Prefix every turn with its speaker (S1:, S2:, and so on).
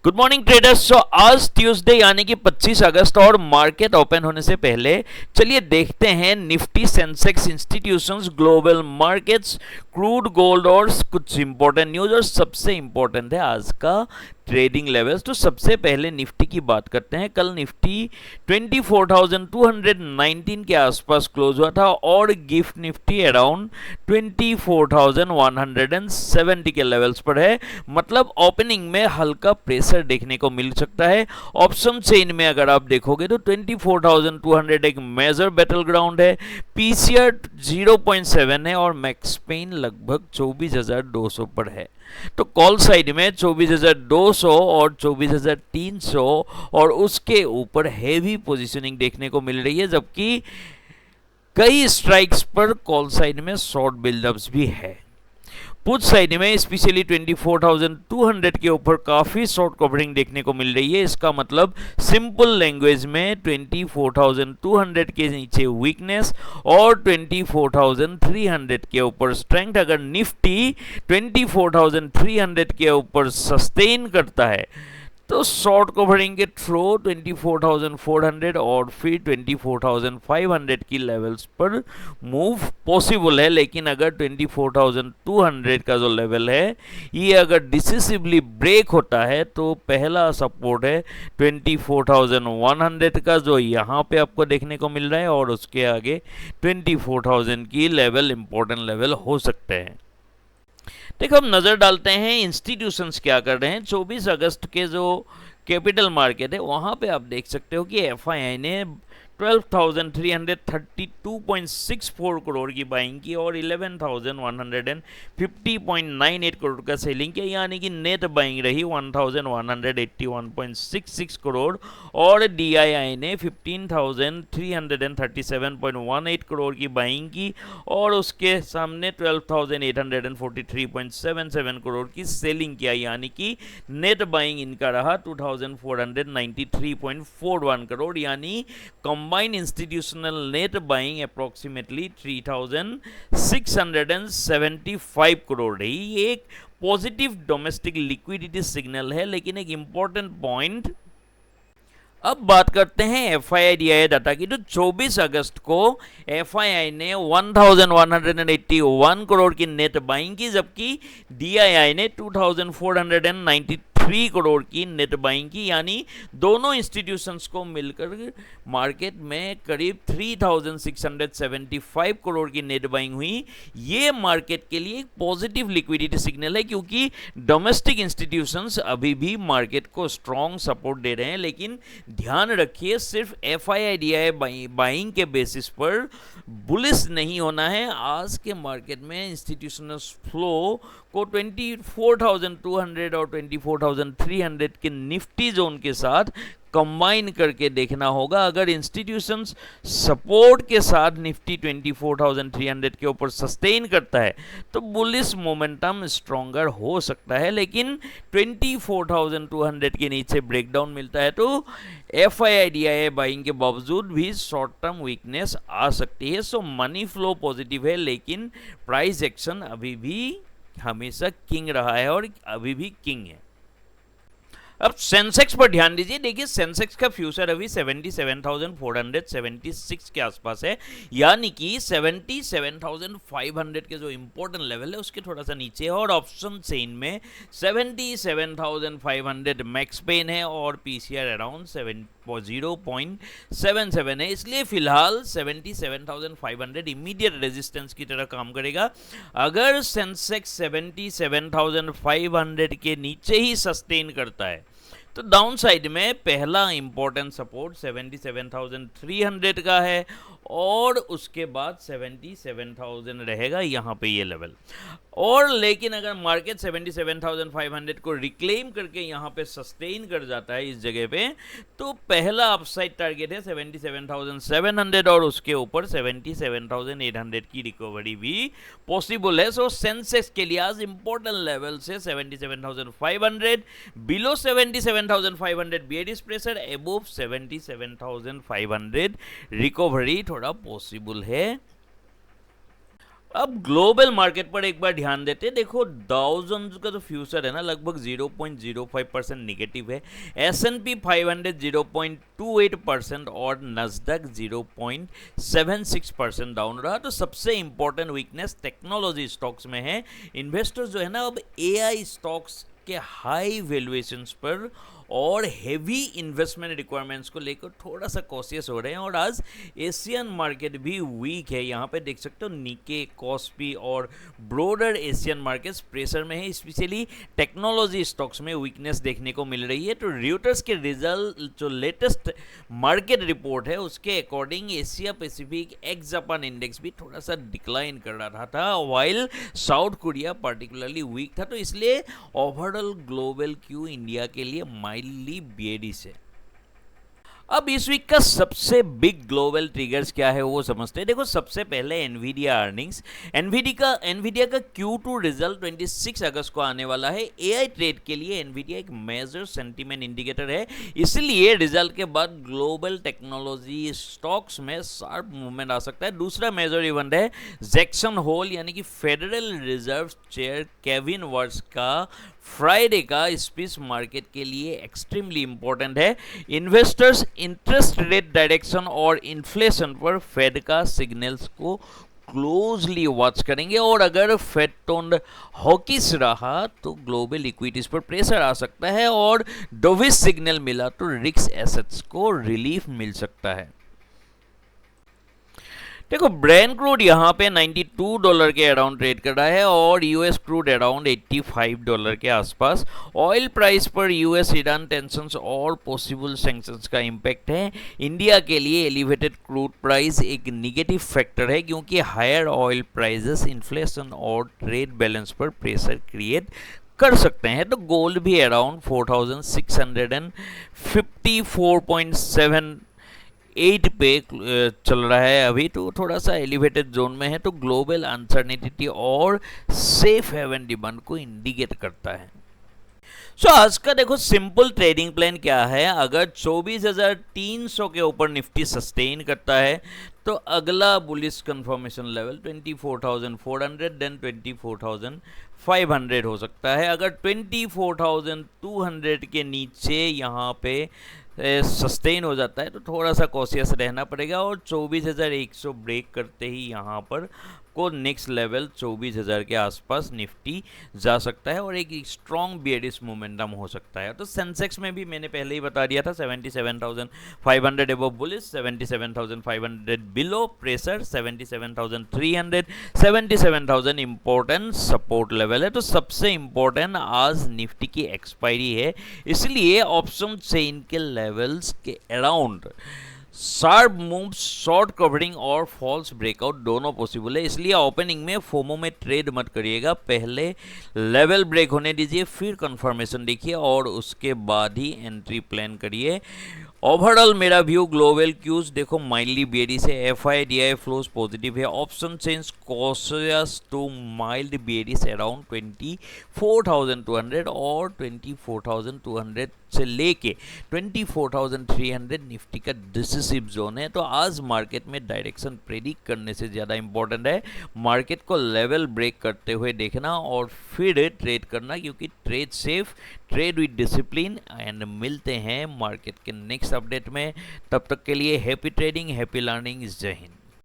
S1: Good morning traders. आज Tuesday यानी कि 25 अगस्त और मार्केट ओपन होने से पहले चलिए देखते हैं Nifty, Sensex, institutions, global markets, crude, gold और कुछ इंपॉर्टेंट न्यूज। और सबसे इंपॉर्टेंट है आज का ट्रेडिंग लेवल्स। तो सबसे पहले निफ्टी की बात करते हैं। कल निफ्टी 24,219 के आसपास क्लोज हुआ था और गिफ्ट निफ्टी अराउंड 24,170 के लेवल्स पर है। मतलब ओपनिंग में हल्का प्रेशर देखने को मिल सकता है। ऑप्शन चेन में अगर आप देखोगे तो 24,200 एक मेजर बैटल ग्राउंड है। पीसीआर 0.7 है और मैक्स पेन लगभग 24,200 पर है। तो कॉल साइड में 24,200 और 24,300 और उसके ऊपर हेवी पोजीशनिंग देखने को मिल रही है, जबकि कई स्ट्राइक्स पर कॉल साइड में शॉर्ट बिल्डअप्स भी है। पुट साइड में स्पेशली 24,200 के ऊपर काफी शॉर्ट कवरिंग देखने को मिल रही है। इसका मतलब सिंपल लैंग्वेज में 24,200 के नीचे वीकनेस और 24,300 के ऊपर स्ट्रेंथ। अगर निफ्टी 24,300 के ऊपर सस्टेन करता है तो शॉर्ट कवरिंग के थ्रू 24,400 और फिर 24,500 की लेवल्स पर मूव पॉसिबल है। लेकिन अगर 24,200 का जो लेवल है ये अगर डिसिसिवली ब्रेक होता है तो पहला सपोर्ट है 24,100 का, जो यहाँ पे आपको देखने को मिल रहा है, और उसके आगे 24,000 की लेवल इंपॉर्टेंट लेवल हो सकते हैं। देखो, हम नज़र डालते हैं इंस्टीट्यूशंस क्या कर रहे हैं। 24 अगस्त के जो कैपिटल मार्केट है वहाँ पे आप देख सकते हो कि एफआईआई ने 12,332.64 करोड़ की बाइंग की और 11,150.98 करोड़ का सेलिंग किया, यानी कि नेट बाइंग रही 1,181.66 करोड़। और डीआईआई ने 15,337.18 करोड़ की बाइंग की और उसके सामने 12,843.77 करोड़ की सेलिंग किया, यानी कि नेट बाइंग इनका रहा 2,493.41 करोड़, यानी combined institutional net buying approximately 3,675 crore रही। ये एक पॉजिटिव डोमेस्टिक लिक्विडिटी सिग्नल है। लेकिन एक इंपॉर्टेंट पॉइंट, अब बात करते हैं एफआईआई डीआईआई डाटा की। तो 24 अगस्त को एफआईआई ने 1,181 करोड़ की नेट बाइंग की, जबकि डीआईआई ने 2,493 करोड़ की नेट बाइंग की, यानी दोनों इंस्टीट्यूशंस को मिलकर मार्केट में करीब 3,675 करोड़ की नेट बाइंग हुई। ये मार्केट के लिए एक पॉजिटिव लिक्विडिटी सिग्नल है, क्योंकि डोमेस्टिक इंस्टीट्यूशंस अभी भी मार्केट को स्ट्रॉन्ग सपोर्ट दे रहे हैं। लेकिन ध्यान रखिए, सिर्फ एफआईआई डीआईआई बाइंग के बेसिस पर बुलिश नहीं होना है। आज के मार्केट में इंस्टीट्यूशनल फ्लो को 24,200 और 24,300 के निफ्टी जोन के साथ कंबाइन करके देखना होगा। अगर इंस्टीट्यूशंस सपोर्ट के साथ निफ्टी 24,300 के ऊपर सस्टेन करता है तो बुलिश मोमेंटम स्ट्रॉन्गर हो सकता है। लेकिन 24,200 के नीचे ब्रेकडाउन मिलता है तो एफआईआई डीआईआई बाइंग के बावजूद भी शॉर्ट टर्म वीकनेस आ सकती है। सो मनी फ्लो पॉजिटिव है, लेकिन प्राइस एक्शन अभी भी हमेशा किंग रहा है और अभी भी किंग है। अब सेंसेक्स पर ध्यान दीजिए। देखिए, सेंसेक्स का फ्यूचर अभी 77,476 के आसपास है, यानी कि 77,500 के जो इंपॉर्टेंट लेवल है उसके थोड़ा सा नीचे है। और ऑप्शन चेन में 77,500 मैक्स पेन है और पीसीआर अराउंड 0.77 है। इसलिए फिलहाल 77,500 इमीडिएट रेजिस्टेंस की तरह काम करेगा। अगर सेंसेक्स 77,500 के नीचे ही सस्टेन करता है तो डाउन साइड में पहला इंपॉर्टेंट सपोर्ट 77,300 का है और उसके बाद 77,000 रहेगा यहाँ पे ये लेवल। और लेकिन अगर मार्केट 77,500 को रिक्लेम करके यहाँ पे सस्टेन कर जाता है इस जगह पे, तो पहला अपसाइड टारगेट है 77,700 और उसके ऊपर 77,800 की रिकवरी भी पॉसिबल है। सो सेंसेक्स के लिए आज इंपॉर्टेंट लेवल से 77,500, below 77,500 bearish pressure, above 77,500 recovery थोड़ा पॉसिबल है। अब ग्लोबल मार्केट पर एक बार ध्यान देते हैं। देखो डाउ जोन्स का जो फ्यूचर है ना लगभग 0.05% निगेटिव है, S&P 500 0.28% और नस्डक 0.76% डाउन रहा। तो सबसे इंपॉर्टेंट वीकनेस टेक्नोलॉजी स्टॉक्स में है। इन्वेस्टर्स जो है ना अब AI स्टॉक्स के हाई वैल्यूएशंस पर और हेवी इन्वेस्टमेंट रिक्वायरमेंट्स को लेकर थोड़ा सा कॉशियस हो रहे हैं। और आज एशियन मार्केट भी वीक है, यहाँ पे देख सकते हो निके, कॉस्पी और ब्रोडर एशियन मार्केट्स प्रेशर में है। स्पेशली टेक्नोलॉजी स्टॉक्स में वीकनेस देखने को मिल रही है। तो र्यूटर्स के रिजल्ट जो लेटेस्ट मार्केट रिपोर्ट है उसके according Asia Pacific ex Japan index भी थोड़ा सा डिक्लाइन कर रहा था, while South Korea particularly weak था। तो इसलिए ओवरऑल ग्लोबल क्यू इंडिया के लिए माइल्डली बेयरिश है। अब इस वीक का सबसे बिग ग्लोबल ट्रिगर्स क्या है वो समझते हैं। देखो सबसे पहले एनवीडिया अर्निंग्स। एनवीडिया का Q2 रिजल्ट 26 अगस्त को आने वाला है। AI ट्रेड के लिए एनवीडिया एक मेजर सेंटीमेंट इंडिकेटर है, इसलिए रिजल्ट के बाद ग्लोबल टेक्नोलॉजी स्टॉक्स में शार्प मूवमेंट आ सकता है। दूसरा मेजर इवेंट है जैक्सन होल यानी कि federal reserve chair Kevin words का फ्राइडे का स्पीच मार्केट के लिए एक्सट्रीमली इंपॉर्टेंट है। इन्वेस्टर्स इंटरेस्ट रेट डायरेक्शन और इन्फ्लेशन पर फेड का सिग्नल्स को क्लोजली वॉच करेंगे, और अगर फेड टोन हॉकिश रहा तो ग्लोबल इक्विटीज पर प्रेशर आ सकता है, और डोविश सिग्नल मिला तो रिस्क एसेट्स को रिलीफ मिल सकता है। देखो ब्रेंट क्रूड यहाँ पे $92 के अराउंड ट्रेड कर रहा है और यूएस क्रूड अराउंड $85 के आसपास। ऑयल प्राइस पर यूएस ईरान टेंशंस और पॉसिबल सैंक्शंस का इम्पैक्ट है। इंडिया के लिए एलिवेटेड क्रूड प्राइस एक निगेटिव फैक्टर है, क्योंकि हायर ऑयल प्राइसेस इन्फ्लेशन और ट्रेड बैलेंस पर प्रेशर क्रिएट कर सकते हैं। तो गोल्ड भी अराउंड 4654.78 पे चल रहा है अभी, तो थोड़ा सा एलिवेटेड जोन में है। तो ग्लोबल अनसर्टेनिटी और सेफ हेवन डिमांड को इंडिकेट करता है। सो आज का देखो सिंपल ट्रेडिंग प्लान क्या है। अगर 24,300 के ऊपर निफ्टी सस्टेन करता है तो अगला बुलिश कंफर्मेशन लेवल 24,400 देन 24,500 हो सकता है। अगर 24,200 के नीचे यहाँ पे सस्टेन हो जाता है तो थोड़ा सा कॉशियस रहना पड़ेगा, और 24,100 ब्रेक करते ही यहाँ पर को नेक्स्ट लेवल 24,000 के आसपास निफ्टी जा सकता है और एक स्ट्रॉन्ग बेयरिश मोमेंटम हो सकता है। तो सेंसेक्स में भी मैंने पहले ही बता दिया था 77,500 above bullish, 77,500 below pressure, 77,300, 77,000 important support level है। तो सबसे इंपॉर्टेंट आज निफ्टी की एक्सपायरी है, इसलिए ऑप्शन चेन के लेवल्स के around sharp move, short covering और फॉल्स ब्रेकआउट दोनों पॉसिबल है। इसलिए ओपनिंग में फोमो में ट्रेड मत करिएगा, पहले लेवल ब्रेक होने दीजिए, फिर कंफर्मेशन देखिए और उसके बाद ही एंट्री प्लान करिए। ओवरऑल मेरा व्यू ग्लोबल क्यूज देखो माइल्डली बेयरिश है, FI/DI फ्लोज पॉजिटिव है, option change cautious to mild bearish around 24,200 और 24,200 से लेके 24,300 निफ्टी का डिसिसिव जोन है। तो आज मार्केट में डायरेक्शन प्रेडिक्ट करने से ज़्यादा इंपॉर्टेंट है मार्केट को लेवल ब्रेक करते हुए देखना और फिर ट्रेड करना, क्योंकि trade safe, trade with discipline. And मिलते हैं मार्केट के नेक्स्ट अपडेट में, तब तक के लिए हैप्पी ट्रेडिंग, हैप्पी लर्निंग, जय हिंद।